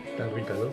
Está rica, ¿no?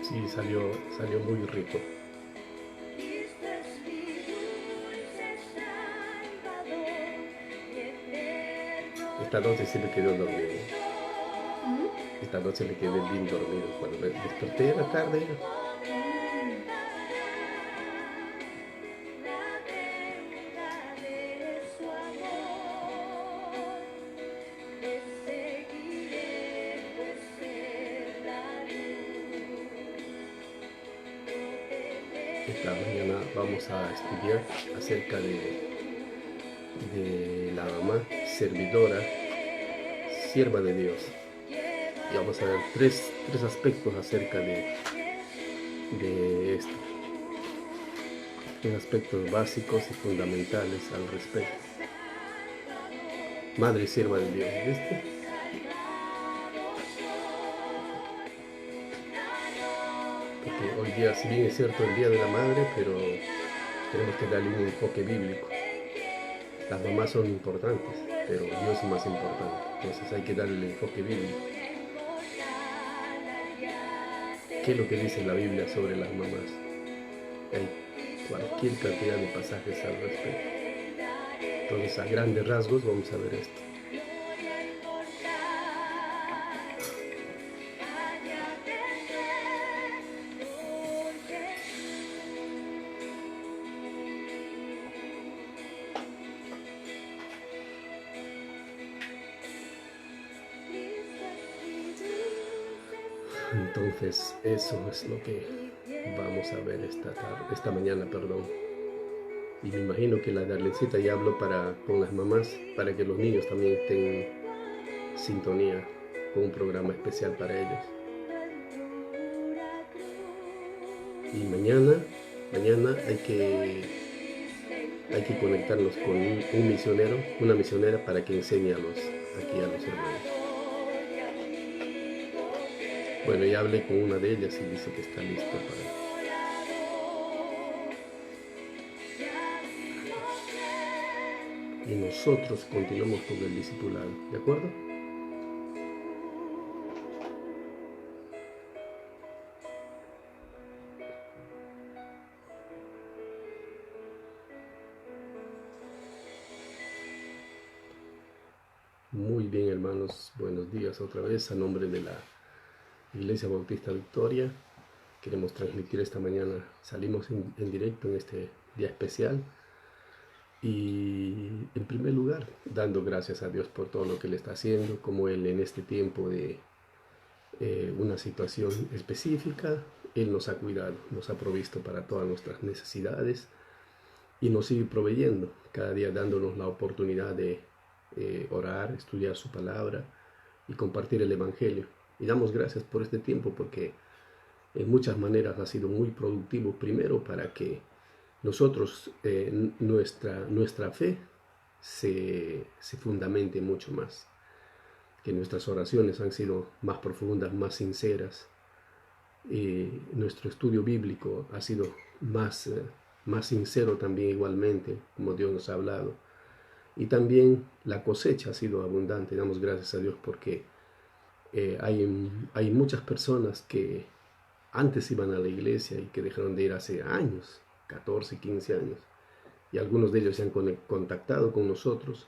Sí, salió muy rico. Esta noche sí me quedé dormido. Esta noche me quedé bien dormido. Cuando me desperté en la tarde, esta mañana vamos a estudiar acerca de la mamá servidora, sierva de Dios. Y vamos a ver tres aspectos acerca de esto. Tres aspectos básicos y fundamentales al respecto. Madre sierva de Dios, ¿viste? Porque hoy día, si bien es cierto el Día de la Madre, pero tenemos que darle un enfoque bíblico. Las mamás son importantes, pero Dios es más importante. Entonces hay que darle el enfoque bíblico. ¿Qué es lo que dice la Biblia sobre las mamás? Hay cualquier cantidad de pasajes al respecto. Entonces, a grandes rasgos, vamos a ver esto. Entonces, eso es lo que vamos a ver esta mañana, perdón. Y me imagino que la Darlencita ya habló con las mamás para que los niños también estén en sintonía con un programa especial para ellos. Y mañana hay que conectarnos con un misionero, una misionera para que enseñe aquí a los hermanos. Bueno, ya hablé con una de ellas y dice que está lista para... Y nosotros continuamos con el discipulado, ¿de acuerdo? Muy bien, hermanos, buenos días otra vez a nombre de la Iglesia Bautista Victoria. Queremos transmitir esta mañana, salimos en directo en este día especial y en primer lugar dando gracias a Dios por todo lo que Él está haciendo, como Él en este tiempo de una situación específica, Él nos ha cuidado, nos ha provisto para todas nuestras necesidades y nos sigue proveyendo, cada día dándonos la oportunidad de orar, estudiar su palabra y compartir el Evangelio. Y damos gracias por este tiempo porque en muchas maneras ha sido muy productivo, primero para que nosotros, nuestra fe se fundamente mucho más, que nuestras oraciones han sido más profundas, más sinceras, y nuestro estudio bíblico ha sido más sincero también igualmente, como Dios nos ha hablado. Y también la cosecha ha sido abundante. Damos gracias a Dios porque hay muchas personas que antes iban a la iglesia y que dejaron de ir hace años, 14, 15 años. Y algunos de ellos se han contactado con nosotros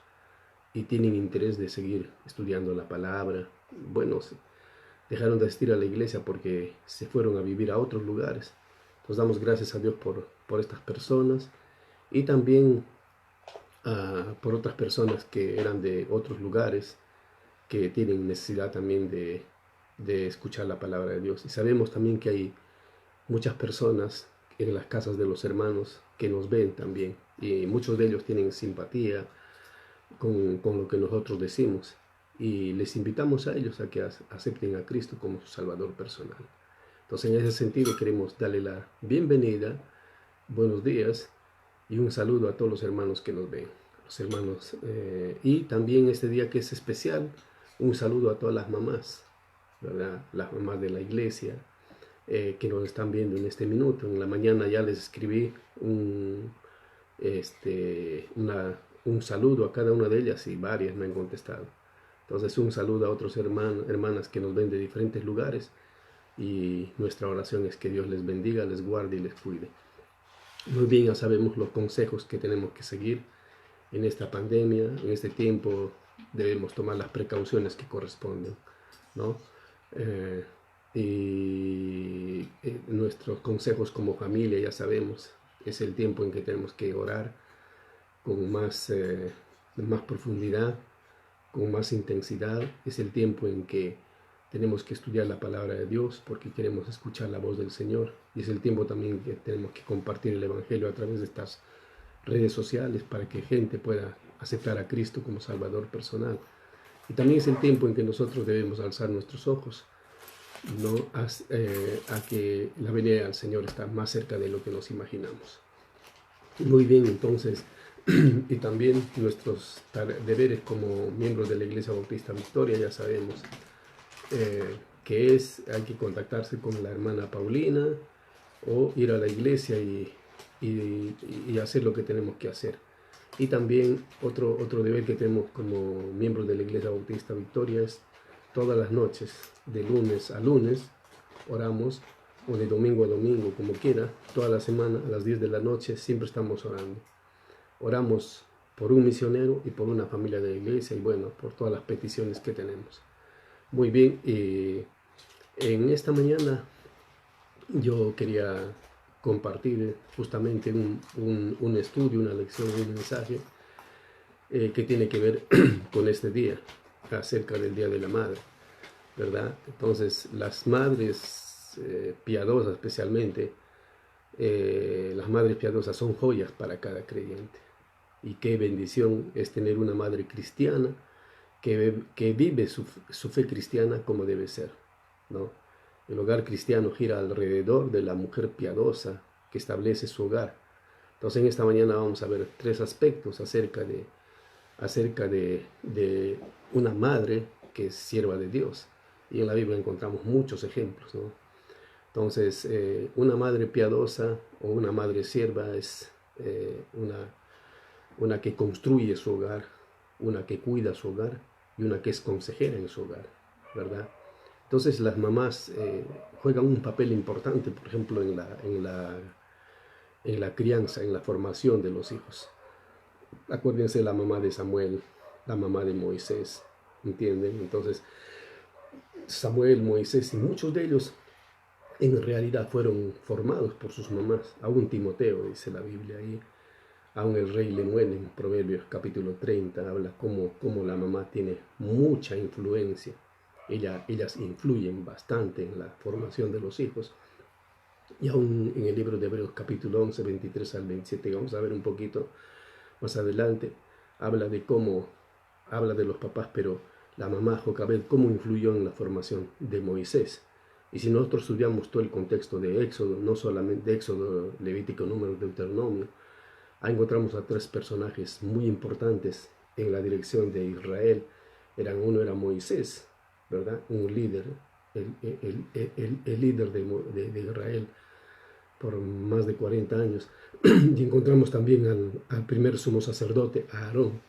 y tienen interés de seguir estudiando la palabra. Bueno, dejaron de asistir a la iglesia porque se fueron a vivir a otros lugares. Entonces damos gracias a Dios por estas personas y también por otras personas que eran de otros lugares que tienen necesidad también de escuchar la palabra de Dios. Y sabemos también que hay muchas personas en las casas de los hermanos que nos ven también y muchos de ellos tienen simpatía con lo que nosotros decimos y les invitamos a ellos a que acepten a Cristo como su Salvador personal. Entonces en ese sentido queremos darle la bienvenida, buenos días y un saludo a todos los hermanos que nos ven, los hermanos, y también este día que es especial, un saludo a todas las mamás, ¿verdad? Las mamás de la iglesia que nos están viendo en este minuto. En la mañana ya les escribí un saludo a cada una de ellas y varias me han contestado. Entonces un saludo a otros hermanas que nos ven de diferentes lugares y nuestra oración es que Dios les bendiga, les guarde y les cuide. Muy bien, ya sabemos los consejos que tenemos que seguir en esta pandemia, en este tiempo debemos tomar las precauciones que corresponden, ¿no? Y nuestros consejos como familia ya sabemos, es el tiempo en que tenemos que orar con más profundidad, con más intensidad, es el tiempo en que tenemos que estudiar la palabra de Dios porque queremos escuchar la voz del Señor y es el tiempo también que tenemos que compartir el Evangelio a través de estas redes sociales para que gente pueda aceptar a Cristo como Salvador personal. Y también es el tiempo en que nosotros debemos alzar nuestros ojos, ¿no? a que la venida del Señor está más cerca de lo que nos imaginamos. Muy bien, entonces, y también nuestros deberes como miembros de la Iglesia Bautista Victoria, ya sabemos que hay que contactarse con la hermana Paulina o ir a la iglesia y hacer lo que tenemos que hacer. Y también otro deber que tenemos como miembros de la Iglesia Bautista Victoria es todas las noches, de lunes a lunes, oramos, o de domingo a domingo, como quiera, toda la semana a las 10 de la noche siempre estamos orando. Oramos por un misionero y por una familia de la iglesia y bueno, por todas las peticiones que tenemos. Muy bien, en esta mañana yo quería compartir justamente un estudio, una lección, un mensaje que tiene que ver con este día, acerca del Día de la Madre, ¿verdad? Entonces, las madres piadosas especialmente, las madres piadosas son joyas para cada creyente. Y qué bendición es tener una madre cristiana que vive su fe cristiana como debe ser, ¿no? El hogar cristiano gira alrededor de la mujer piadosa que establece su hogar. Entonces en esta mañana vamos a ver 3 aspectos acerca de una madre que es sierva de Dios. Y en la Biblia encontramos muchos ejemplos, ¿no? Entonces una madre piadosa o una madre sierva es una que construye su hogar, una que cuida su hogar y una que es consejera en su hogar, ¿verdad? Entonces las mamás juegan un papel importante, por ejemplo, en la crianza, en la formación de los hijos. Acuérdense la mamá de Samuel, la mamá de Moisés, ¿entienden? Entonces, Samuel, Moisés y muchos de ellos en realidad fueron formados por sus mamás. Aún Timoteo, dice la Biblia ahí, aún el rey Lemuel en Proverbios capítulo 30 habla cómo la mamá tiene mucha influencia. Ellas influyen bastante en la formación de los hijos. Y aún en el libro de Hebreos capítulo 11, 23 al 27, vamos a ver un poquito más adelante, habla de los papás, pero la mamá Jocabed, cómo influyó en la formación de Moisés. Y si nosotros estudiamos todo el contexto de Éxodo, no solamente de Éxodo, Levítico, Número, Deuteronomio, ahí encontramos a tres personajes muy importantes en la dirección de Israel. Uno era Moisés, ¿verdad? Un líder, el líder de Israel por más de 40 años. Y encontramos también al primer sumo sacerdote, a Aarón,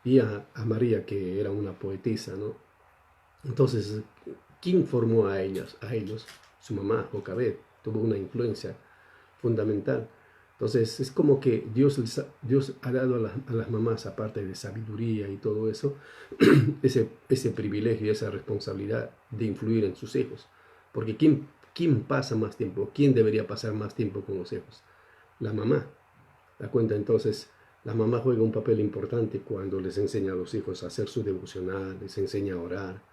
y a María, que era una poetisa, ¿no? Entonces, ¿quién formó a ellos? Su mamá, Jocabed, tuvo una influencia fundamental. Entonces, es como que Dios ha dado a las mamás, aparte de sabiduría y todo eso, ese privilegio y esa responsabilidad de influir en sus hijos. Porque ¿quién pasa más tiempo? ¿Quién debería pasar más tiempo con los hijos? La mamá. ¿Da cuenta? Entonces, la mamá juega un papel importante cuando les enseña a los hijos a hacer su devocional, les enseña a orar.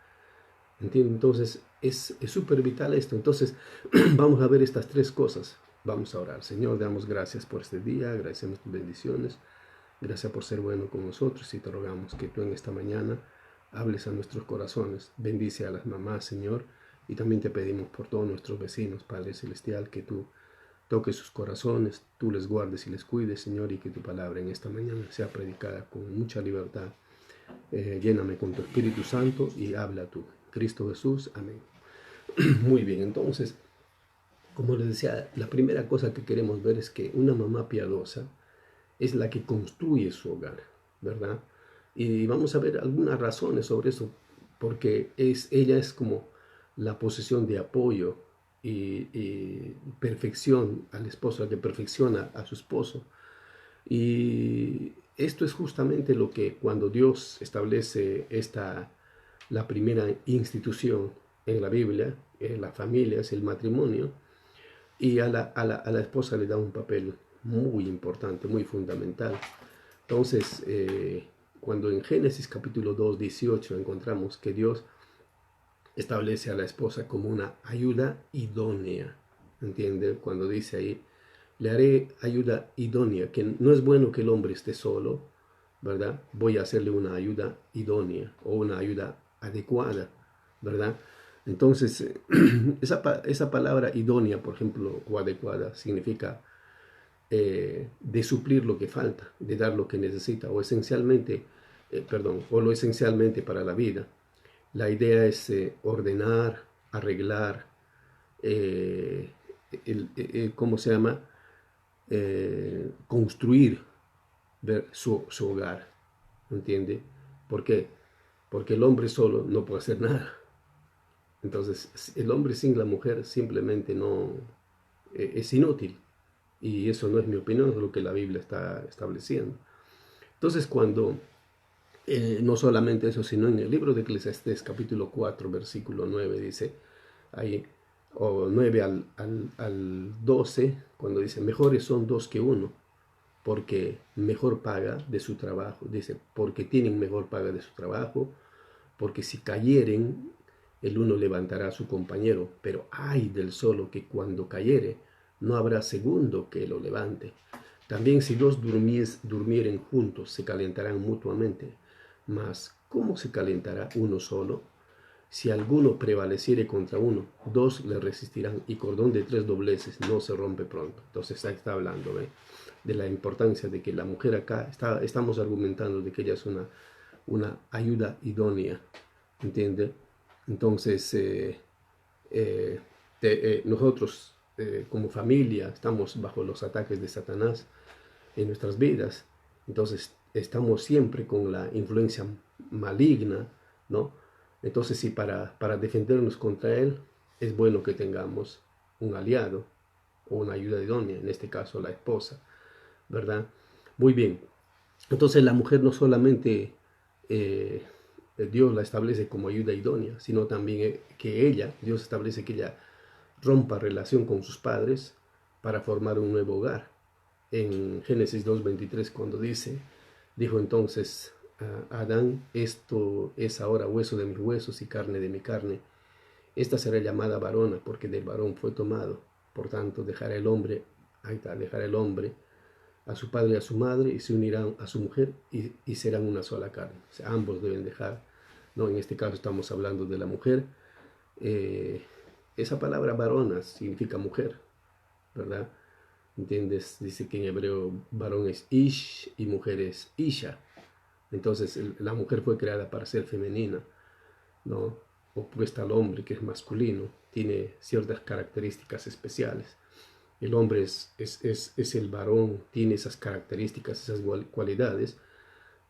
¿Entienden? Entonces, es súper vital esto. Entonces, vamos a ver estas tres cosas. Vamos a orar. Señor, damos gracias por este día, agradecemos tus bendiciones. Gracias por ser bueno con nosotros y te rogamos que tú en esta mañana hables a nuestros corazones. Bendice a las mamás, Señor, y también te pedimos por todos nuestros vecinos, Padre Celestial, que tú toques sus corazones, tú les guardes y les cuides, Señor, y que tu palabra en esta mañana sea predicada con mucha libertad. Lléname con tu Espíritu Santo y habla tú. Cristo Jesús, amén. Muy bien, entonces, como les decía, la primera cosa que queremos ver es que una mamá piadosa es la que construye su hogar, ¿verdad? Y vamos a ver algunas razones sobre eso, porque ella es como la posesión de apoyo y perfección al esposo, la que perfecciona a su esposo. Y esto es justamente lo que cuando Dios establece la primera institución en la Biblia, la familia, es el matrimonio, y a la esposa le da un papel muy importante, muy fundamental. Entonces, cuando en Génesis capítulo 2, 18 encontramos que Dios establece a la esposa como una ayuda idónea, ¿entiende? Cuando dice ahí, le haré ayuda idónea, que no es bueno que el hombre esté solo, ¿verdad? Voy a hacerle una ayuda idónea o una ayuda adecuada, ¿verdad? Entonces, esa palabra idónea, por ejemplo, o adecuada, significa de suplir lo que falta, de dar lo que necesita, o lo esencialmente para la vida. La idea es ordenar, arreglar, ¿cómo se llama? Construir su hogar, ¿entiende? ¿Por qué? Porque el hombre solo no puede hacer nada. Entonces, el hombre sin la mujer simplemente no es inútil. Y eso no es mi opinión, es lo que la Biblia está estableciendo. Entonces, cuando, no solamente eso, sino en el libro de Eclesiastés, capítulo 4, versículo 9, dice, ahí, o 9 al 12, cuando dice, mejores son dos que uno, porque mejor paga de su trabajo, dice, porque tienen mejor paga de su trabajo, porque si cayeren, el uno levantará a su compañero, pero ay del solo que cuando cayere, no habrá segundo que lo levante. También si dos durmieren juntos, se calentarán mutuamente. Mas, ¿cómo se calentará uno solo? Si alguno prevaleciere contra uno, dos le resistirán, y cordón de tres dobleces no se rompe pronto. Entonces ahí está hablando de la importancia de que la mujer acá, estamos argumentando de que ella es una ayuda idónea, ¿entiende? Entonces, nosotros como familia estamos bajo los ataques de Satanás en nuestras vidas. Entonces, estamos siempre con la influencia maligna, ¿no? Entonces, sí, para defendernos contra él, es bueno que tengamos un aliado o una ayuda idónea, en este caso la esposa, ¿verdad? Muy bien. Entonces, la mujer no solamente Dios la establece como ayuda idónea, sino también que Dios establece que ella rompa relación con sus padres para formar un nuevo hogar. En Génesis 2:23, cuando dijo entonces a Adán, esto es ahora hueso de mis huesos y carne de mi carne. Esta será llamada varona, porque del varón fue tomado. Por tanto, dejará el hombre a su padre y a su madre, y se unirán a su mujer, y serán una sola carne. O sea, ambos deben dejar, ¿no? En este caso estamos hablando de la mujer. Esa palabra varona significa mujer, ¿verdad? ¿Entiendes? Dice que en hebreo varón es ish y mujer es isha. Entonces la mujer fue creada para ser femenina, ¿no? Opuesta al hombre, que es masculino, tiene ciertas características especiales. El hombre es el varón, tiene esas características, esas cualidades,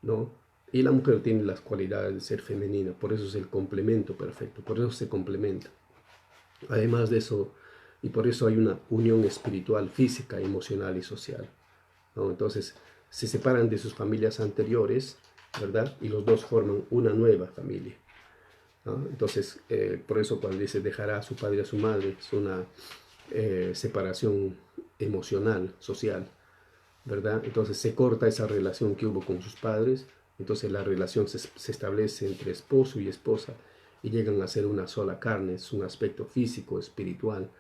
¿no? Y la mujer tiene las cualidades de ser femenina, por eso es el complemento perfecto, por eso se complementa. Además de eso, y por eso hay una unión espiritual, física, emocional y social, ¿no? Entonces, se separan de sus familias anteriores, ¿verdad? Y los dos forman una nueva familia, ¿no? Entonces, por eso cuando dice dejará a su padre y a su madre, es una separación emocional, social, ¿verdad? Entonces se corta esa relación que hubo con sus padres, entonces la relación se establece entre esposo y esposa y llegan a ser una sola carne, es un aspecto físico, espiritual,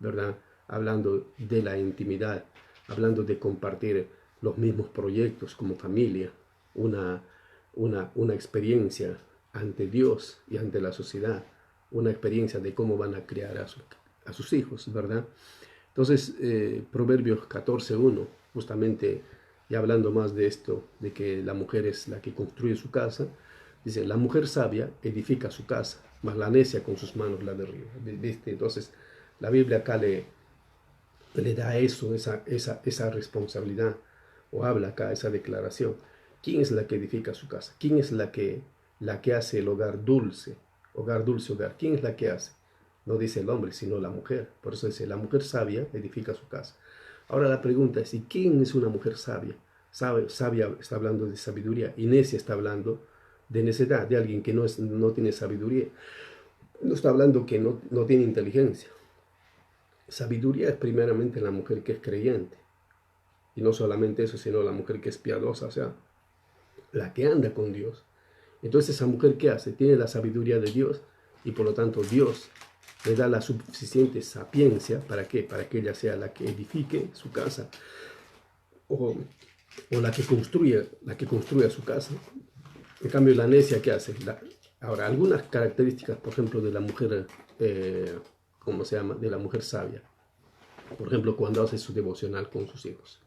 ¿verdad? Hablando de la intimidad, hablando de compartir los mismos proyectos como familia, una experiencia ante Dios y ante la sociedad, una experiencia de cómo van a criar a sus hijos, ¿verdad? Entonces, Proverbios 14:1, justamente, ya hablando más de esto, de que la mujer es la que construye su casa, dice, la mujer sabia edifica su casa, mas la necia con sus manos la derriba. ¿Viste? Entonces, la Biblia acá le da eso, esa responsabilidad, o habla acá esa declaración. ¿Quién es la que edifica su casa? ¿Quién es la que hace el hogar dulce? Hogar dulce, hogar. ¿Quién es la que hace? No dice el hombre, sino la mujer. Por eso dice, la mujer sabia edifica su casa. Ahora la pregunta es, ¿y quién es una mujer sabia? Sabia está hablando de sabiduría, y necia está hablando de necedad, de alguien que no tiene sabiduría. No está hablando que no tiene inteligencia. Sabiduría es primeramente la mujer que es creyente. Y no solamente eso, sino la mujer que es piadosa, o sea, la que anda con Dios. Entonces, esa mujer, ¿qué hace? Tiene la sabiduría de Dios, y por lo tanto Dios le da la suficiente sapiencia. ¿Para qué? Para que ella sea la que edifique su casa, o la que construya su casa. En cambio, la necia, ¿qué hace? Ahora, algunas características, por ejemplo, de la mujer, ¿cómo se llama? De la mujer sabia. Por ejemplo, cuando hace su devocional con sus hijos,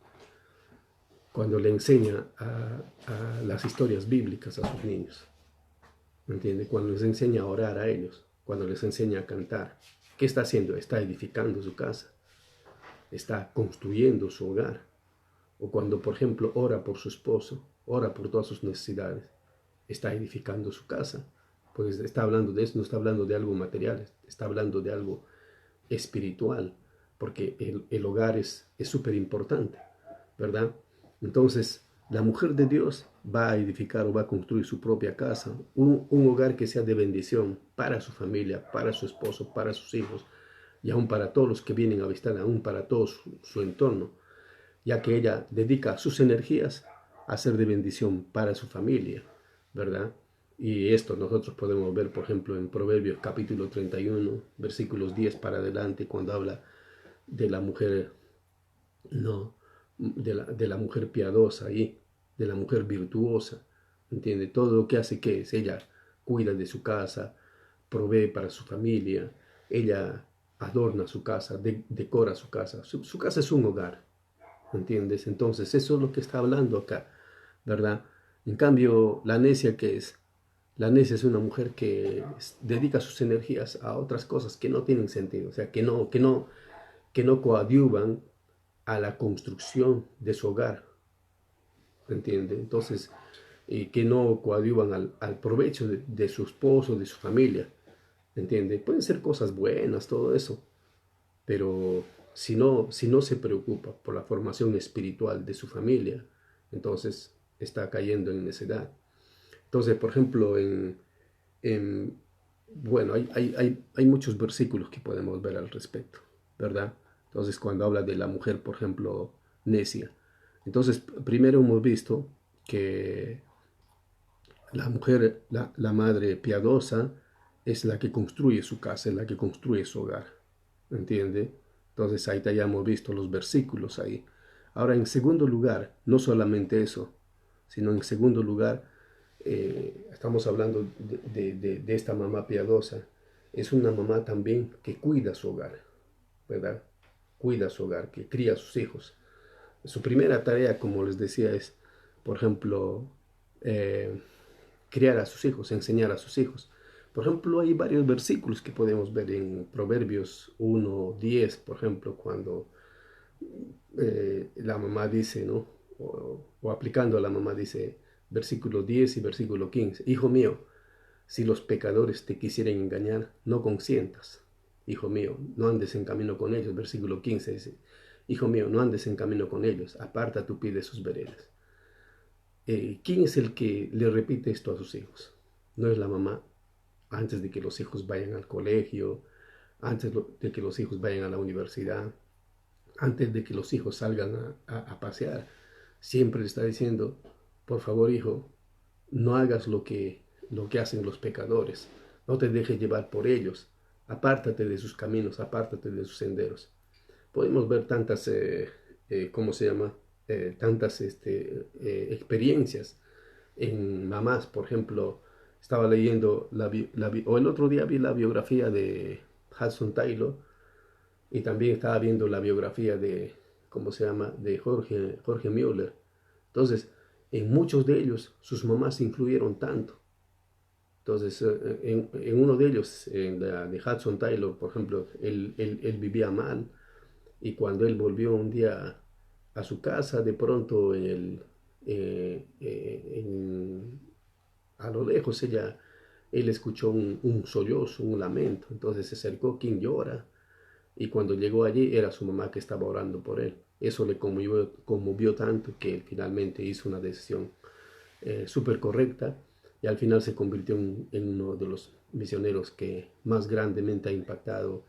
cuando le enseña a las historias bíblicas a sus niños, ¿me entiende? Cuando les enseña a orar a ellos, cuando les enseña a cantar. ¿Qué está haciendo? Está edificando su casa, está construyendo su hogar. O cuando, por ejemplo, ora por su esposo, ora por todas sus necesidades, está edificando su casa. Pues está hablando de eso, no está hablando de algo material, está hablando de algo espiritual, porque el hogar es súper importante, ¿verdad? Entonces, la mujer de Dios va a edificar o va a construir su propia casa, un hogar que sea de bendición para su familia, para su esposo, para sus hijos, y aún para todos los que vienen a visitar, aún para todo su entorno, ya que ella dedica sus energías a ser de bendición para su familia, ¿verdad? Y esto nosotros podemos ver, por ejemplo, en Proverbios capítulo 31, versículos 10 para adelante, cuando habla de la mujer, no, de la mujer piadosa y de la mujer virtuosa, ¿entiende? Todo lo que hace, que es, ella cuida de su casa, provee para su familia, ella adorna su casa, decora su casa. Su casa es un hogar, ¿entiendes? Entonces eso es lo que está hablando acá, ¿verdad? En cambio, la necia, ¿qué es? La necia es una mujer que dedica sus energías a otras cosas que no tienen sentido, o sea, que no coadyuvan a la construcción de su hogar, ¿entiende? Entonces, que no coadyuvan al provecho de su esposo, de su familia, ¿entiende? Pueden ser cosas buenas, todo eso, pero si no se preocupa por la formación espiritual de su familia, entonces está cayendo en necedad. Entonces, por ejemplo, en em, bueno, hay muchos versículos que podemos ver al respecto, ¿verdad? Entonces, cuando habla de la mujer, por ejemplo, necia. Entonces, primero hemos visto que la mujer, la madre piadosa, es la que construye su casa, es la que construye su hogar, ¿entiende? Entonces, ahí ya hemos visto los versículos ahí. Ahora, en segundo lugar, no solamente eso, sino en segundo lugar, estamos hablando de esta mamá piadosa. Es una mamá también que cuida su hogar, ¿verdad? Cuida su hogar, que cría a sus hijos. Su primera tarea, como les decía, es, por ejemplo, eh, criar a sus hijos, enseñar a sus hijos. Por ejemplo, hay varios versículos que podemos ver en Proverbios 1:10, por ejemplo, cuando la mamá dice, ¿no? O aplicando a la mamá dice, versículo 10 y versículo 15, hijo mío, si los pecadores te quisieren engañar, no consientas. Hijo mío, no andes en camino con ellos. Versículo 15 dice, hijo mío, no andes en camino con ellos, aparta tu pie de sus veredas. ¿Quién es el que le repite esto a sus hijos? No es la mamá. Antes de que los hijos vayan al colegio, antes de que los hijos vayan a la universidad, antes de que los hijos salgan a pasear, siempre le está diciendo, por favor hijo, no hagas lo que hacen los pecadores, no te dejes llevar por ellos, apártate de sus caminos, apártate de sus senderos. Podemos ver tantas, ¿cómo se llama? Tantas experiencias en mamás. Por ejemplo, estaba leyendo, o el otro día vi la biografía de Hudson Taylor, y también estaba viendo la biografía de, ¿cómo se llama?, de Jorge Müller. Entonces, en muchos de ellos, sus mamás influyeron tanto. Entonces, en uno de ellos, en la de Hudson Taylor, por ejemplo, él vivía mal, y cuando él volvió un día a su casa, de pronto a lo lejos él escuchó un sollozo, un lamento. Entonces se acercó, ¿quién llora? Y cuando llegó allí era su mamá que estaba orando por él. Eso le conmovió tanto que él finalmente hizo una decisión súper correcta, y al final se convirtió en uno de los misioneros que más grandemente ha impactado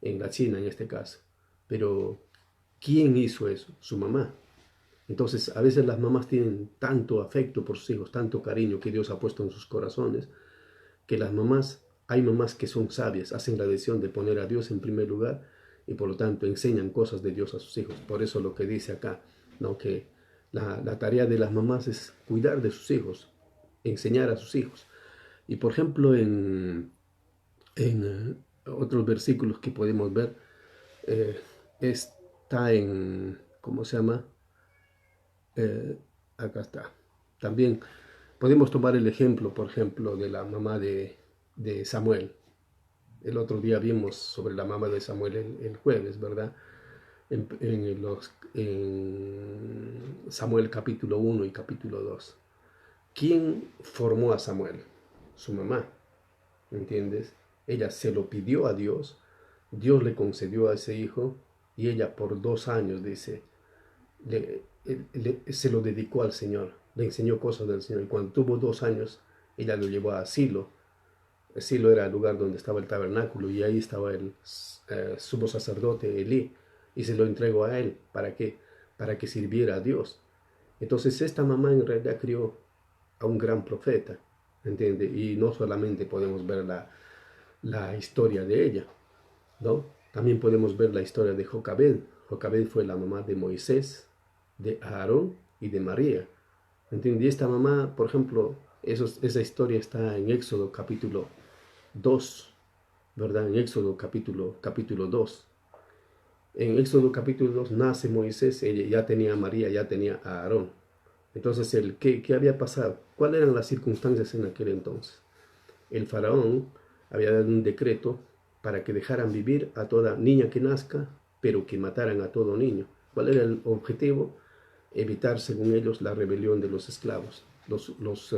en la China en este caso. Pero ¿quién hizo eso? Su mamá. Entonces, a veces las mamás tienen tanto afecto por sus hijos, tanto cariño que Dios ha puesto en sus corazones, que hay mamás que son sabias, hacen la decisión de poner a Dios en primer lugar, y por lo tanto enseñan cosas de Dios a sus hijos. Por eso lo que dice acá, ¿no? Que la tarea de las mamás es cuidar de sus hijos, enseñar a sus hijos. Y por ejemplo, en otros versículos que podemos ver, está en, ¿cómo se llama? Eh, Acá está. También podemos tomar el ejemplo, por ejemplo, de la mamá de Samuel. El otro día vimos sobre la mamá de Samuel el jueves, ¿verdad? En Samuel capítulo 1 y capítulo 2. ¿Quién formó a Samuel? Su mamá, ¿entiendes? Ella se lo pidió a Dios, Dios le concedió a ese hijo, y ella por 2 años, dice, se lo dedicó al Señor, le enseñó cosas del Señor. Y cuando tuvo 2 años, ella lo llevó a Silo. Silo era el lugar donde estaba el tabernáculo, y ahí estaba el sumo sacerdote Elí, y se lo entregó a él. ¿Para qué? Para que sirviera a Dios. Entonces esta mamá en realidad crió a un gran profeta, ¿entiende? Y no solamente podemos ver la historia de ella, ¿no? También podemos ver la historia de Jocabed. Jocabed fue la mamá de Moisés, de Aarón y de María, ¿entiende? Y esta mamá, por ejemplo, esa historia está en Éxodo capítulo 2, ¿verdad? En Éxodo capítulo 2. En Éxodo capítulo 2 nace Moisés, ella ya tenía a María, ya tenía a Aarón. Entonces, ¿qué había pasado? ¿Cuáles eran las circunstancias en aquel entonces? El faraón había dado un decreto para que dejaran vivir a toda niña que nazca, pero que mataran a todo niño. ¿Cuál era el objetivo? Evitar, según ellos, la rebelión de los esclavos. Los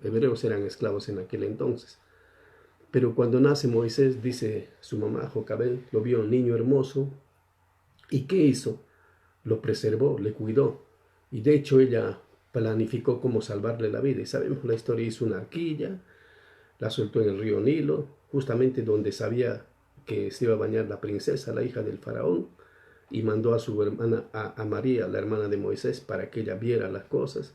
hebreos eran esclavos en aquel entonces. Pero cuando nace Moisés, dice su mamá Jocabed, lo vio un niño hermoso. ¿Y qué hizo? Lo preservó, le cuidó. Y de hecho ella planificó cómo salvarle la vida. Y sabemos la historia, hizo una arquilla, la soltó en el río Nilo, justamente donde sabía que se iba a bañar la princesa, la hija del faraón, y mandó a su hermana, a María, la hermana de Moisés, para que ella viera las cosas.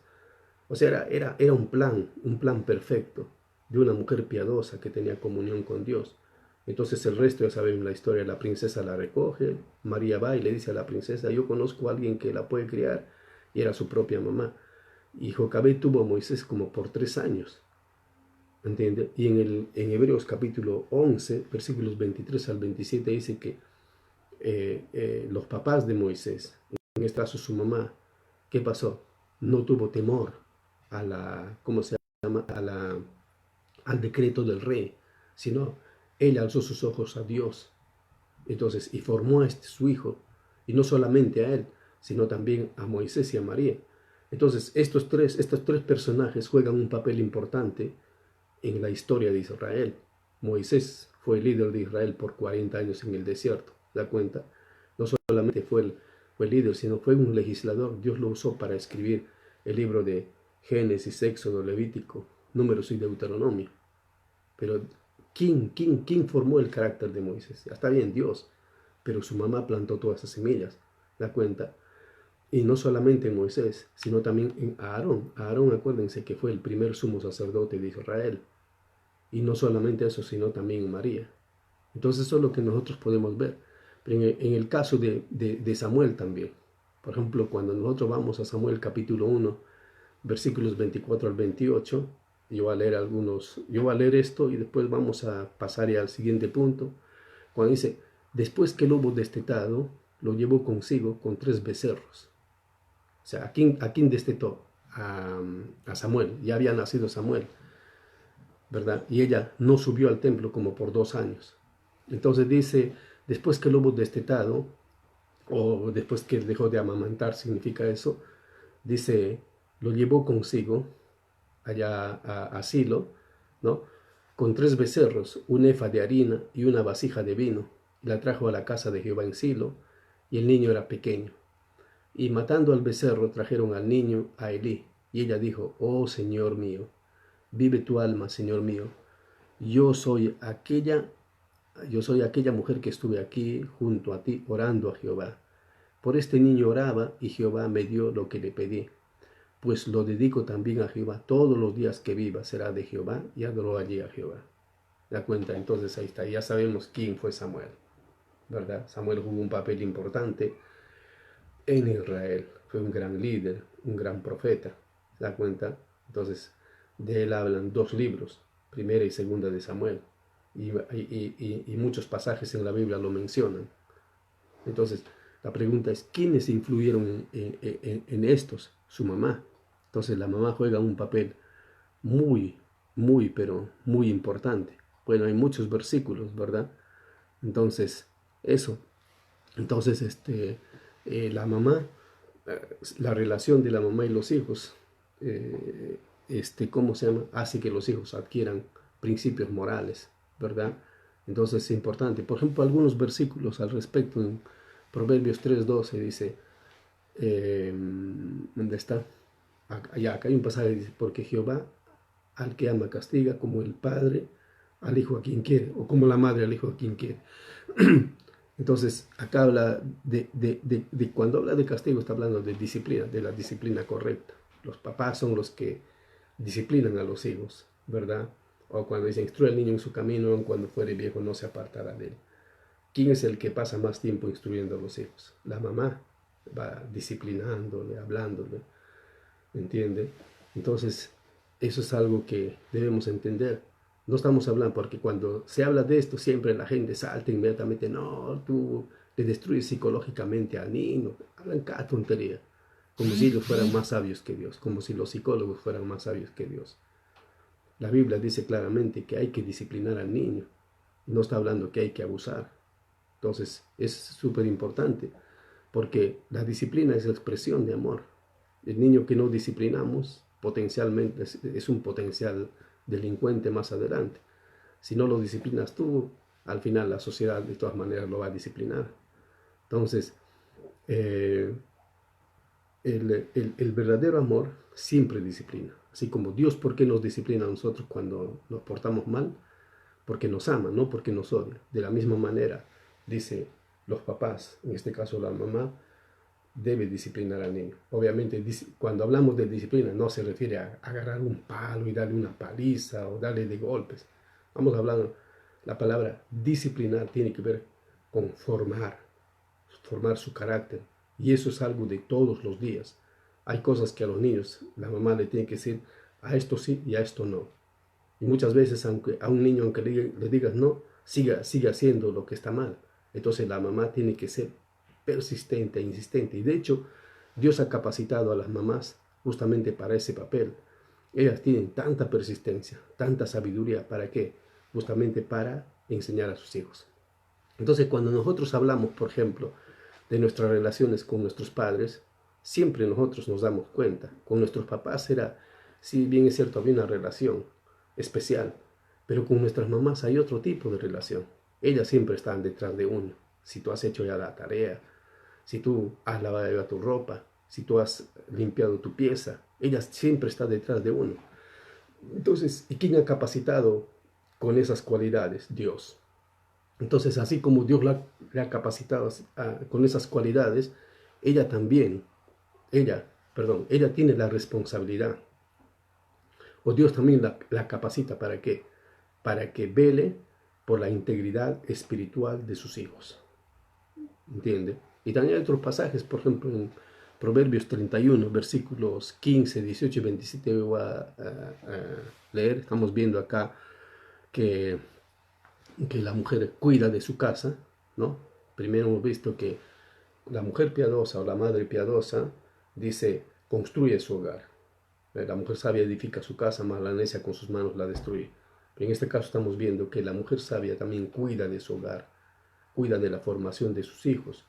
O sea, era un plan perfecto de una mujer piadosa que tenía comunión con Dios. Entonces el resto ya saben la historia, la princesa la recoge, María va y le dice a la princesa, yo conozco a alguien que la puede criar, y era su propia mamá. Y Jocabed tuvo a Moisés como por 3 años, ¿entiende? Y en Hebreos capítulo 11, versículos 23 al 27 dice que los papás de Moisés, en este caso su mamá, ¿qué pasó? No tuvo temor a la, ¿cómo se llama? Al decreto del rey, sino ella alzó sus ojos a Dios. Entonces, y formó a su hijo, y no solamente a él, sino también a Moisés y a María. Entonces, estos tres personajes juegan un papel importante en la historia de Israel. Moisés fue líder de Israel por 40 años en el desierto, ¿da cuenta? No solamente fue líder, sino fue un legislador. Dios lo usó para escribir el libro de Génesis, Éxodo, Levítico, Números y Deuteronomio. Pero ¿quién formó el carácter de Moisés? Ya está bien, Dios, pero su mamá plantó todas esas semillas, ¿da cuenta? Y no solamente en Moisés, sino también en Aarón. Aarón, acuérdense que fue el primer sumo sacerdote de Israel. Y no solamente eso, sino también en María. Entonces eso es lo que nosotros podemos ver. Pero en el caso de Samuel también. Por ejemplo, cuando nosotros vamos a Samuel capítulo 1, versículos 24 al 28, yo voy a leer esto y después vamos a pasar ya al siguiente punto. Cuando dice, después que lo hubo destetado, lo llevó consigo con 3 becerros. O sea, ¿a quién destetó? A Samuel, ya había nacido Samuel, ¿verdad? Y ella no subió al templo como por 2 años. Entonces dice, después que lo hubo destetado, o después que dejó de amamantar, significa eso, dice, lo llevó consigo allá a Silo, ¿no? Con 3 becerros, un efa de harina y una vasija de vino. La trajo a la casa de Jehová en Silo, y el niño era pequeño. Y matando al becerro, trajeron al niño a Elí. Y ella dijo, oh Señor mío, vive tu alma, Señor mío. Yo soy aquella, yo soy aquella mujer que estuve aquí junto a ti orando a Jehová. Por este niño oraba y Jehová me dio lo que le pedí. Pues lo dedico también a Jehová. Todos los días que viva será de Jehová, y adoró allí a Jehová. ¿Da cuenta? Entonces ahí está, ya sabemos quién fue Samuel, ¿verdad? Samuel jugó un papel importante en Israel. Fue un gran líder, un gran profeta. ¿Se da cuenta? Entonces, de él hablan 2 libros, primera y segunda de Samuel. Y muchos pasajes en la Biblia lo mencionan. Entonces, la pregunta es, ¿quiénes influyeron en estos? Su mamá. Entonces, la mamá juega un papel pero muy importante. Bueno, hay muchos versículos, ¿verdad? Entonces, eso. Entonces, la mamá, la relación de la mamá y los hijos, ¿cómo se llama? Hace que los hijos adquieran principios morales, ¿verdad? Entonces es importante. Por ejemplo, algunos versículos al respecto en Proverbios 3:12 dice, ¿dónde está? Acá hay un pasaje que dice, porque Jehová al que ama castiga, como el padre al hijo a quien quiere, o como la madre al hijo a quien quiere. Entonces, acá habla cuando habla de castigo, está hablando de disciplina, de la disciplina correcta. Los papás son los que disciplinan a los hijos, ¿verdad? O cuando dice, instruye al niño en su camino, aun cuando fuere viejo no se apartará de él. ¿Quién es el que pasa más tiempo instruyendo a los hijos? La mamá va disciplinándole, hablándole, ¿entiende? Entonces, eso es algo que debemos entender. No estamos hablando, porque cuando se habla de esto, siempre la gente salta inmediatamente, no, tú le destruyes psicológicamente al niño. Hablan cada tontería, como si ellos fueran más sabios que Dios, como si los psicólogos fueran más sabios que Dios. La Biblia dice claramente que hay que disciplinar al niño, no está hablando que hay que abusar. Entonces, es súper importante, porque la disciplina es la expresión de amor. El niño que no disciplinamos potencialmente es un potencial delincuente más adelante. Si no lo disciplinas tú, al final la sociedad de todas maneras lo va a disciplinar. Entonces, el verdadero amor siempre disciplina. Así como Dios, ¿por qué nos disciplina a nosotros cuando nos portamos mal? Porque nos ama, no porque nos odia. De la misma manera, dice los papás, en este caso la mamá, debe disciplinar al niño. Obviamente, cuando hablamos de disciplina, no se refiere a agarrar un palo y darle una paliza o darle de golpes. Vamos hablando, la palabra disciplinar tiene que ver con formar su carácter. Y eso es algo de todos los días. Hay cosas que a los niños la mamá le tiene que decir, a esto sí y a esto no. Y muchas veces aunque a un niño, aunque le digas no, siga haciendo lo que está mal. Entonces la mamá tiene que ser persistente e insistente. Y de hecho, Dios ha capacitado a las mamás justamente para ese papel. Ellas tienen tanta persistencia, tanta sabiduría. ¿Para qué? Justamente para enseñar a sus hijos. Entonces, cuando nosotros hablamos, por ejemplo, de nuestras relaciones con nuestros padres, siempre nosotros nos damos cuenta. Con nuestros papás era, si bien es cierto, había una relación especial, pero con nuestras mamás hay otro tipo de relación. Ellas siempre están detrás de uno. Si tú has hecho ya la tarea, si tú has lavado ya tu ropa, si tú has limpiado tu pieza, ellas siempre están detrás de uno. Entonces, ¿y quién ha capacitado con esas cualidades? Dios. Entonces, así como Dios le ha capacitado con esas cualidades, ella también, ella tiene la responsabilidad. O Dios también la capacita ¿para qué? Para que vele por la integridad espiritual de sus hijos. ¿Entiende? Y también hay otros pasajes, por ejemplo, en Proverbios 31, versículos 15, 18 y 27 voy a leer. Estamos viendo acá que la mujer cuida de su casa, ¿no? Primero hemos visto que la mujer piadosa o la madre piadosa dice, construye su hogar. La mujer sabia edifica su casa, mas la necia con sus manos la destruye. Pero en este caso estamos viendo que la mujer sabia también cuida de su hogar, cuida de la formación de sus hijos.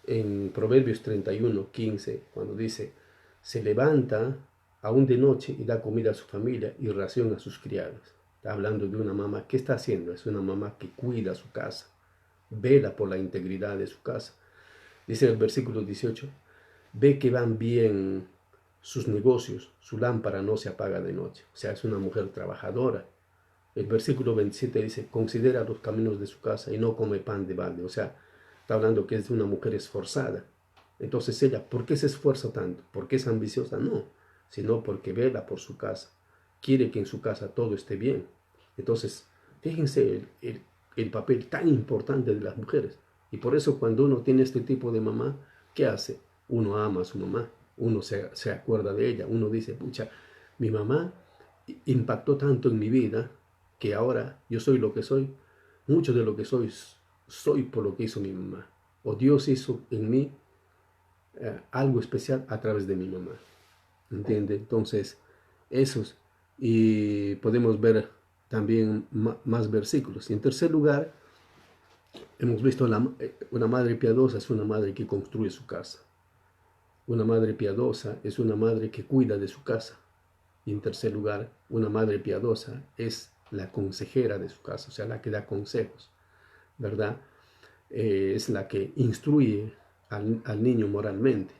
En Proverbios 31, 15, cuando dice, se levanta aún de noche y da comida a su familia y ración a sus criados. Está hablando de una mamá. ¿Qué está haciendo? Es una mamá que cuida su casa, vela por la integridad de su casa. Dice el versículo 18, ve que van bien sus negocios, su lámpara no se apaga de noche. O sea, es una mujer trabajadora. El versículo 27 dice, considera los caminos de su casa y no come pan de balde. O sea, está hablando que es de una mujer esforzada. Entonces ella, ¿por qué se esfuerza tanto? ¿Por qué es ambiciosa? No, sino porque vela por su casa. Quiere que en su casa todo esté bien. Entonces, fíjense el papel tan importante de las mujeres. Y por eso cuando uno tiene este tipo de mamá, ¿qué hace? Uno ama a su mamá, uno se acuerda de ella, uno dice, pucha, mi mamá impactó tanto en mi vida que ahora yo soy lo que soy. Mucho de lo que soy por lo que hizo mi mamá. O Dios hizo en mí algo especial a través de mi mamá. ¿Entiende? Entonces, esos. Y podemos ver también más versículos. Y en tercer lugar, hemos visto una madre piadosa es una madre que construye su casa. Una madre piadosa es una madre que cuida de su casa. Y en tercer lugar, una madre piadosa es la consejera de su casa, o sea, la que da consejos, ¿verdad? Es la que instruye al niño moralmente.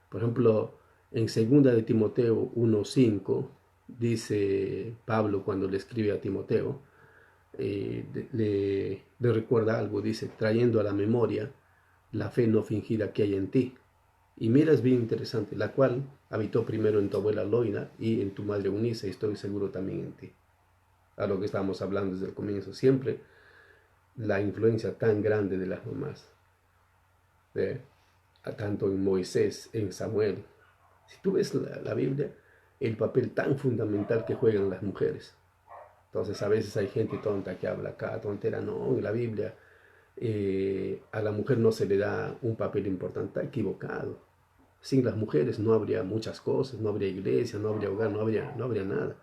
Por ejemplo, en 2 de Timoteo 1:5, dice Pablo cuando le escribe a Timoteo, le recuerda algo, dice, trayendo a la memoria la fe no fingida que hay en ti. Y mira, es bien interesante, la cual habitó primero en tu abuela Loida y en tu madre Unice, y estoy seguro también en ti. A lo que estábamos hablando desde el comienzo, siempre la influencia tan grande de las mamás, tanto en Moisés, en Samuel. Si tú ves la Biblia, el papel tan fundamental que juegan las mujeres. Entonces a veces hay gente tonta que habla acá, tontera, no, en la Biblia a la mujer no se le da un papel importante, está equivocado. Sin las mujeres no habría muchas cosas, no habría iglesia, no habría hogar, no habría nada.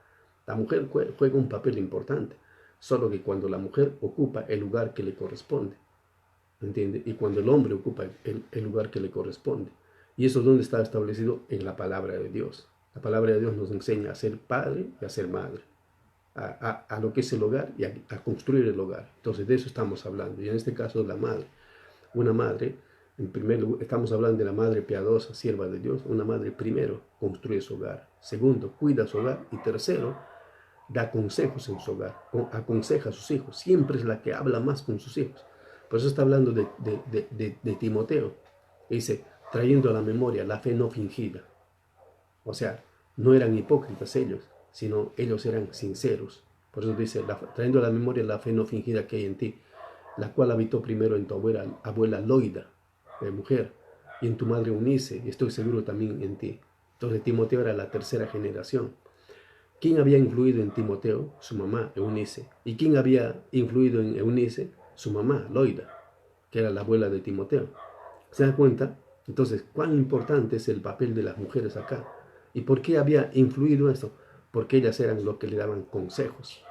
La mujer juega un papel importante, solo que cuando la mujer ocupa el lugar que le corresponde, ¿entiende? Y cuando el hombre ocupa el lugar que le corresponde. Y eso es donde está establecido en la palabra de Dios. La palabra de Dios nos enseña a ser padre y a ser madre, a lo que es el hogar y a construir el hogar. Entonces de eso estamos hablando. Y en este caso la madre, una madre En primer lugar, estamos hablando de la madre piadosa, sierva de Dios. Una madre, primero, construye su hogar. Segundo, cuida su hogar. Y tercero, da consejos en su hogar. Aconseja a sus hijos. Siempre es la que habla más con sus hijos. Por eso está hablando de Timoteo. Dice, trayendo a la memoria la fe no fingida. O sea, no eran hipócritas ellos, sino ellos eran sinceros. Por eso dice, trayendo a la memoria la fe no fingida que hay en ti, la cual habitó primero en tu abuela Loida, de mujer, y en tu madre Unice, y estoy seguro también en ti. Entonces Timoteo era la tercera generación. ¿Quién había influido en Timoteo? Su mamá, Eunice. ¿Y quién había influido en Eunice? Su mamá, Loida, que era la abuela de Timoteo. ¿Se dan cuenta? Entonces, ¿cuán importante es el papel de las mujeres acá? ¿Y por qué había influido esto? Porque ellas eran los que le daban consejos.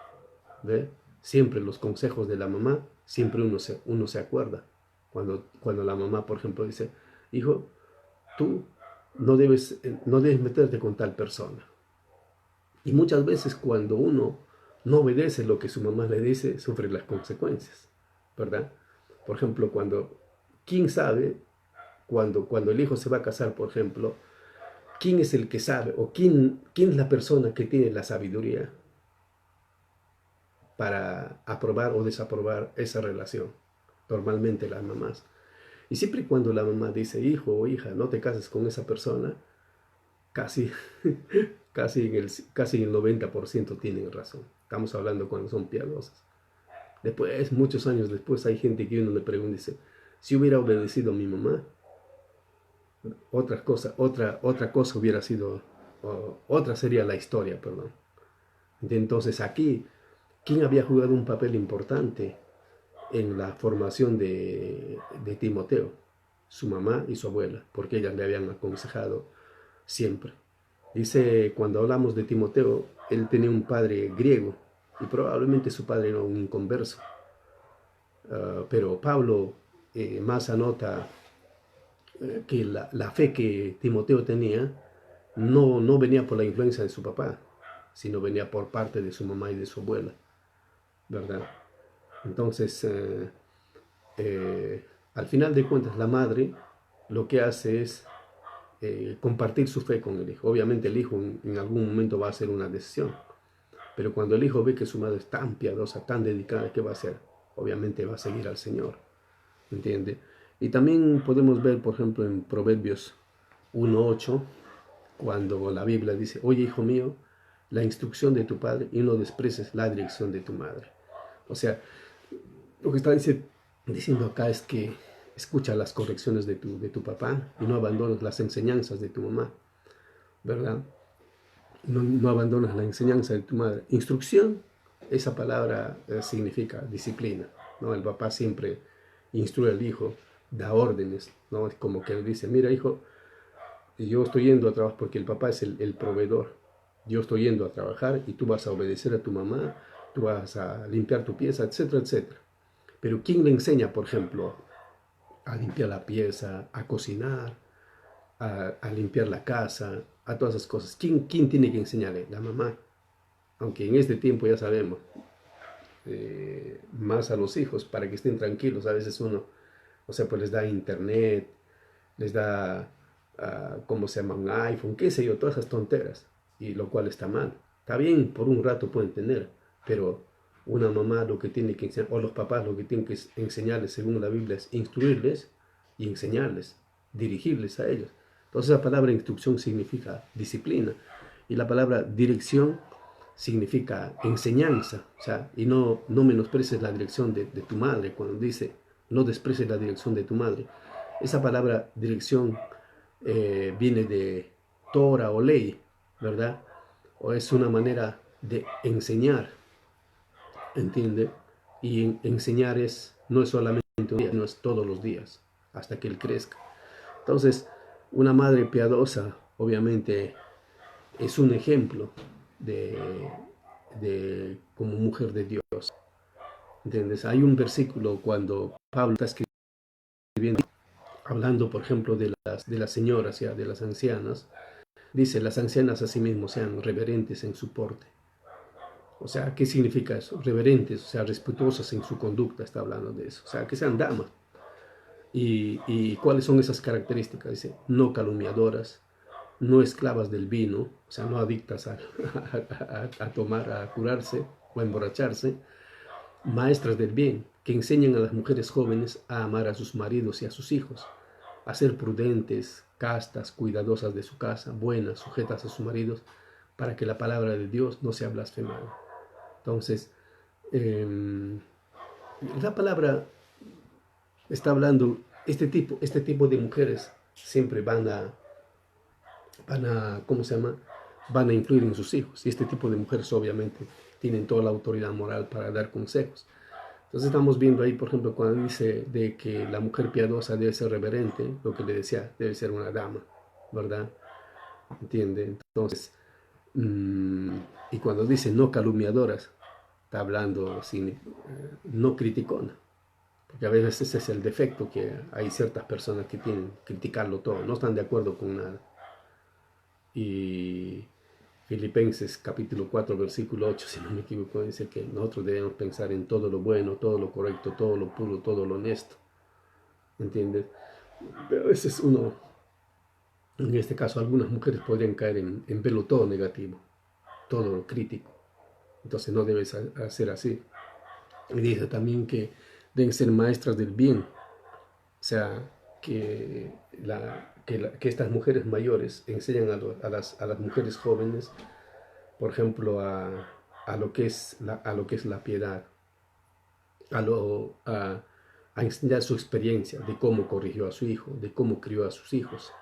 ¿Ve? Siempre los consejos de la mamá, siempre uno se acuerda. Cuando la mamá, por ejemplo, dice, hijo, tú no debes meterte con tal persona. Y muchas veces cuando uno no obedece lo que su mamá le dice, sufre las consecuencias, ¿verdad? Por ejemplo, ¿quién sabe cuando el hijo se va a casar, por ejemplo, quién es el que sabe o quién es la persona que tiene la sabiduría para aprobar o desaprobar esa relación? Normalmente las mamás. Y siempre y cuando la mamá dice, hijo o hija, no te cases con esa persona, casi, casi el 90% tienen razón. Estamos hablando cuando son piadosas. Después, muchos años después, hay gente que uno le pregunta y dice, si hubiera obedecido a mi mamá, otra cosa hubiera sido, otra sería la historia, perdón. Entonces aquí, ¿quién había jugado un papel importante en la formación de Timoteo? Su mamá y su abuela, porque ellas le habían aconsejado siempre. Dice, cuando hablamos de Timoteo, él tenía un padre griego y probablemente su padre era un inconverso. Pero Pablo más anota que la fe que Timoteo tenía no venía por la influencia de su papá, sino venía por parte de su mamá y de su abuela, ¿verdad? Entonces, al final de cuentas, la madre lo que hace es compartir su fe con el hijo. Obviamente el hijo en algún momento va a hacer una decisión, pero cuando el hijo ve que su madre es tan piadosa, tan dedicada, ¿qué va a hacer? Obviamente va a seguir al Señor, ¿entiende? Y también podemos ver, por ejemplo, en Proverbios 1:8, cuando la Biblia dice, oye, hijo mío, la instrucción de tu padre y no desprecies la dirección de tu madre. O sea, lo que está diciendo acá es que escucha las correcciones de tu papá y no abandones las enseñanzas de tu mamá, ¿verdad? No abandones la enseñanza de tu madre. Instrucción, esa palabra significa disciplina, ¿no? El papá siempre instruye al hijo, da órdenes, ¿no? Es como que le dice, mira hijo, yo estoy yendo a trabajar porque el papá es el proveedor. Yo estoy yendo a trabajar y tú vas a obedecer a tu mamá, tú vas a limpiar tu pieza, etcétera, etcétera. Pero ¿quién le enseña, por ejemplo, a limpiar la pieza, a cocinar, a limpiar la casa, a todas esas cosas? ¿Quién tiene que enseñarle? La mamá. Aunque en este tiempo ya sabemos, más a los hijos, para que estén tranquilos. A veces uno, o sea, pues les da internet, les da, ¿cómo se llama? Un iPhone, qué sé yo, todas esas tonteras. Y lo cual está mal. Está bien, por un rato pueden tener, pero una mamá lo que tiene que enseñar, o los papás lo que tienen que enseñarles, según la Biblia, es instruirles y enseñarles, dirigirles a ellos. Entonces la palabra instrucción significa disciplina y la palabra dirección significa enseñanza, o sea, y no menosprecies la dirección de tu madre. Cuando dice no desprecies la dirección de tu madre, esa palabra dirección viene de Torah o ley, ¿verdad? O es una manera de enseñar, ¿entiende? Y enseñar no es solamente un día, no es todos los días, hasta que él crezca. Entonces, una madre piadosa, obviamente, es un ejemplo como mujer de Dios, ¿entiendes? Hay un versículo cuando Pablo está escribiendo, hablando, por ejemplo, de las señoras, ya, de las ancianas, dice, las ancianas asimismo sean reverentes en su porte. O sea, ¿qué significa eso? Reverentes, o sea, respetuosas en su conducta, está hablando de eso. O sea, que sean damas. ¿Y cuáles son esas características? Dice, no calumniadoras, no esclavas del vino, o sea, no adictas a tomar, a curarse o a emborracharse, maestras del bien, que enseñan a las mujeres jóvenes a amar a sus maridos y a sus hijos, a ser prudentes, castas, cuidadosas de su casa, buenas, sujetas a sus maridos, para que la palabra de Dios no sea blasfemada. Entonces, la palabra está hablando, este tipo de mujeres siempre ¿cómo se llama? Van a influir en sus hijos. Y este tipo de mujeres obviamente tienen toda la autoridad moral para dar consejos. Entonces estamos viendo ahí, por ejemplo, cuando dice de que la mujer piadosa debe ser reverente, lo que le decía, debe ser una dama, ¿verdad? ¿Entiende? Entonces, y cuando dice no calumniadoras, está hablando sin, no criticona. Porque a veces ese es el defecto que hay ciertas personas que tienen, criticarlo todo, no están de acuerdo con nada. Y Filipenses capítulo 4 versículo 8, si no me equivoco, dice que nosotros debemos pensar en todo lo bueno, todo lo correcto, todo lo puro, todo lo honesto. ¿Entiendes? Pero a veces uno, en este caso algunas mujeres podrían caer en verlo todo negativo, todo lo crítico. Entonces no debes hacer así. Y dice también que deben ser maestras del bien. O sea, que estas mujeres mayores enseñan a las mujeres jóvenes, por ejemplo, a lo que es la piedad, a enseñar su experiencia de cómo corrigió a su hijo, de cómo crió a sus hijos,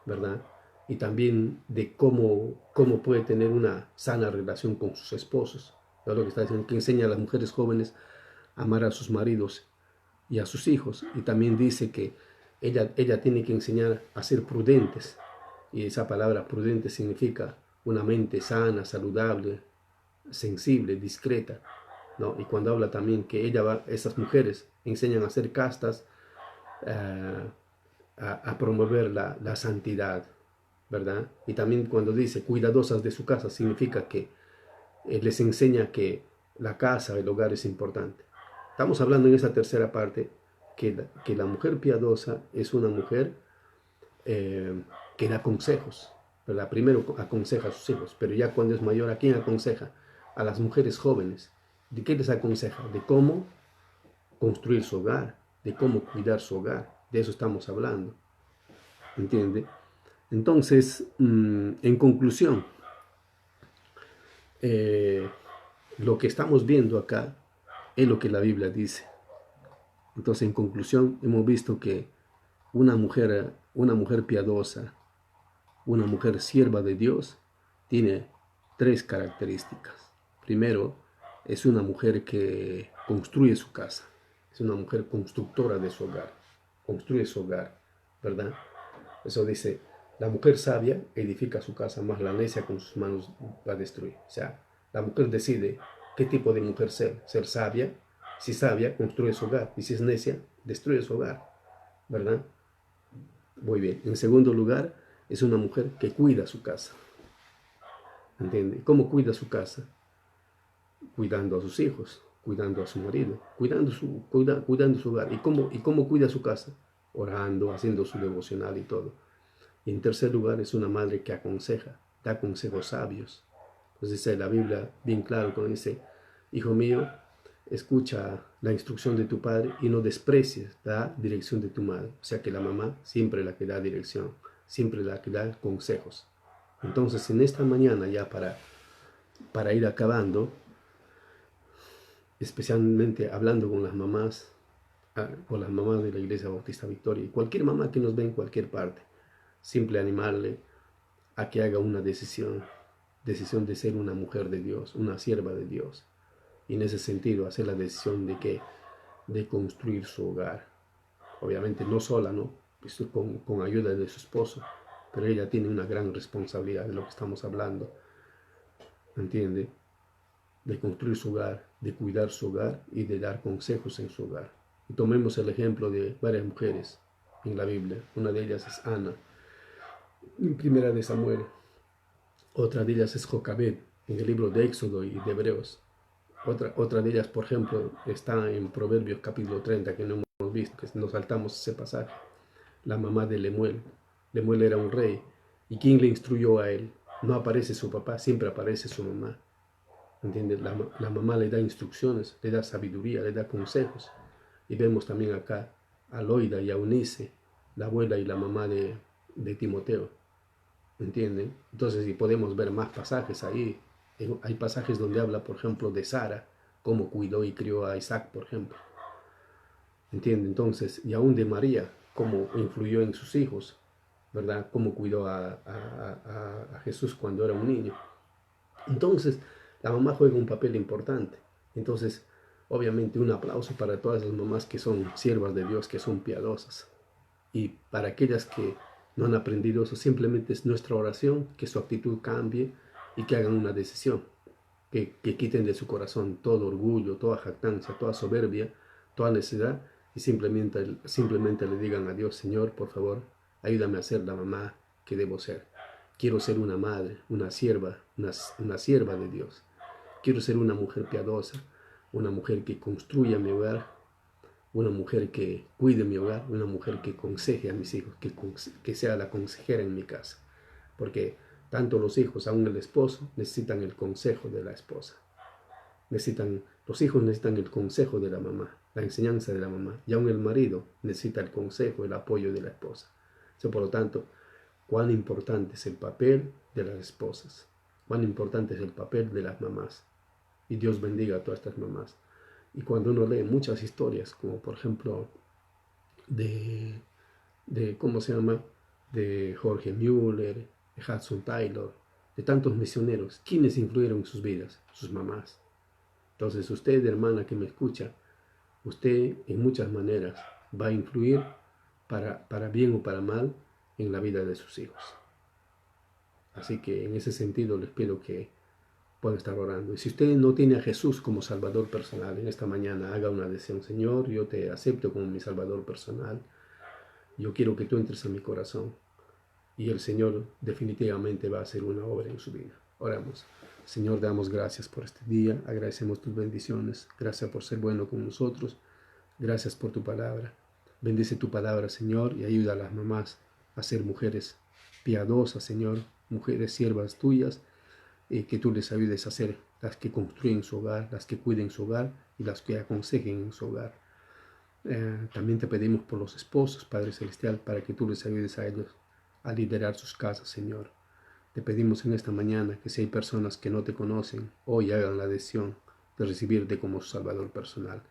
¿verdad? Y también de cómo puede tener una sana relación con sus esposos. Es lo que está diciendo, que enseña a las mujeres jóvenes a amar a sus maridos y a sus hijos. Y también dice que ella tiene que enseñar a ser prudentes. Y esa palabra prudente significa una mente sana, saludable, sensible, discreta, ¿no? Y cuando habla también que esas mujeres enseñan a ser castas, eh, a promover la santidad, ¿verdad? Y también cuando dice cuidadosas de su casa, significa que les enseña que la casa, el hogar es importante. Estamos hablando en esa tercera parte que la mujer piadosa es una mujer que da consejos, ¿verdad? Primero aconseja a sus hijos, pero ya cuando es mayor, ¿a quién aconseja? A las mujeres jóvenes. ¿De qué les aconseja? De cómo construir su hogar, de cómo cuidar su hogar. De eso estamos hablando. ¿Entiende? Entonces, en conclusión, lo que estamos viendo acá es lo que la Biblia dice. Entonces, en conclusión, hemos visto que una mujer piadosa, una mujer sierva de Dios, tiene tres características. Primero, es una mujer que construye su casa, es una mujer constructora de su hogar, construye su hogar, ¿verdad? Eso dice, la mujer sabia edifica su casa, más la necia con sus manos va a destruir. O sea, la mujer decide qué tipo de mujer ser sabia. Si sabia, construye su hogar, y si es necia, destruye su hogar, ¿verdad? Muy bien. En segundo lugar, es una mujer que cuida su casa. ¿Entiende? ¿Cómo cuida su casa? Cuidando a sus hijos, cuidando a su marido, cuidando su hogar. ¿Y cómo cuida su casa? Orando, haciendo su devocional y todo. Y en tercer lugar, es una madre que aconseja, da consejos sabios. Entonces dice la Biblia bien claro cuando dice, hijo mío, escucha la instrucción de tu padre y no desprecies la dirección de tu madre. O sea que la mamá siempre la que da dirección, siempre la que da consejos. Entonces en esta mañana ya para ir acabando, especialmente hablando con las mamás de la Iglesia Bautista Victoria y cualquier mamá que nos ve en cualquier parte, simple animarle a que haga una decisión de ser una mujer de Dios, una sierva de Dios. Y en ese sentido hacer la decisión de construir su hogar. Obviamente no sola, ¿no? Con ayuda de su esposo, pero ella tiene una gran responsabilidad de lo que estamos hablando, ¿entiende? De construir su hogar, de cuidar su hogar y de dar consejos en su hogar. Y tomemos el ejemplo de varias mujeres en la Biblia. Una de ellas es Ana, en Primera de Samuel. Otra de ellas es Jocabed, en el libro de Éxodo y de Hebreos. Otra de ellas, por ejemplo, está en Proverbios capítulo 30, que no hemos visto, que nos saltamos ese pasaje. La mamá de Lemuel. Lemuel era un rey. ¿Y quién le instruyó a él? No aparece su papá, siempre aparece su mamá. ¿Entiendes? La mamá le da instrucciones, le da sabiduría, le da consejos. Y vemos también acá a Loida y a Eunice, la abuela y la mamá de Timoteo. ¿Entienden? Entonces, si podemos ver más pasajes ahí, hay pasajes donde habla, por ejemplo, de Sara, cómo cuidó y crió a Isaac, por ejemplo. ¿Entienden? Entonces, y aún de María, cómo influyó en sus hijos, ¿verdad? Cómo cuidó a Jesús cuando era un niño. Entonces, la mamá juega un papel importante. Entonces, obviamente, un aplauso para todas las mamás que son siervas de Dios, que son piadosas. Y para aquellas que no han aprendido eso, simplemente es nuestra oración, que su actitud cambie y que hagan una decisión, que quiten de su corazón todo orgullo, toda jactancia, toda soberbia, toda necedad y simplemente le digan a Dios: Señor, por favor, ayúdame a ser la mamá que debo ser. Quiero ser una madre, una sierva de Dios. Quiero ser una mujer piadosa, una mujer que construya mi hogar, una mujer que cuide mi hogar, una mujer que aconseje a mis hijos, que sea la consejera en mi casa. Porque tanto los hijos, aún el esposo, necesitan el consejo de la esposa. Los hijos necesitan el consejo de la mamá, la enseñanza de la mamá. Y aún el marido necesita el consejo, el apoyo de la esposa. Por lo tanto, cuán importante es el papel de las esposas, cuán importante es el papel de las mamás. Y Dios bendiga a todas estas mamás. Y cuando uno lee muchas historias, como por ejemplo ¿cómo se llama? De Jorge Müller, de Hudson Taylor, de tantos misioneros, ¿quiénes influyeron en sus vidas? Sus mamás. Entonces usted, hermana que me escucha, usted en muchas maneras va a influir para bien o para mal en la vida de sus hijos. Así que en ese sentido les pido que puedan estar orando. Y si usted no tiene a Jesús como Salvador personal, en esta mañana haga una decisión: Señor, yo te acepto como mi Salvador personal. Yo quiero que tú entres a mi corazón. Y el Señor definitivamente va a hacer una obra en su vida. Oramos. Señor, damos gracias por este día. Agradecemos tus bendiciones. Gracias por ser bueno con nosotros. Gracias por tu palabra. Bendice tu palabra, Señor, y ayuda a las mamás a ser mujeres piadosas, Señor, mujeres siervas tuyas, y que tú les ayudes a ser las que construyen su hogar, las que cuiden su hogar y las que aconsejen en su hogar. También te pedimos por los esposos, Padre Celestial, para que tú les ayudes a ellos a liderar sus casas, Señor. Te pedimos en esta mañana que si hay personas que no te conocen, hoy hagan la decisión de recibirte como su Salvador personal.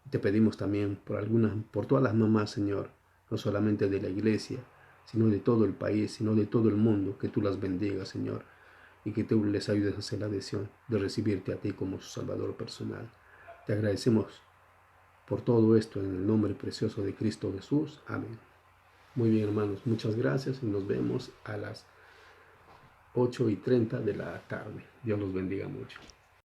Te pedimos también por todas las mamás, Señor, no solamente de la iglesia, sino de todo el país, sino de todo el mundo, que tú las bendigas, Señor, y que tú les ayudes a hacer la decisión de recibirte a ti como su Salvador personal. Te agradecemos por todo esto en el nombre precioso de Cristo Jesús. Amén. Muy bien, hermanos, muchas gracias y nos vemos a las 8:30 de la tarde. Dios los bendiga mucho.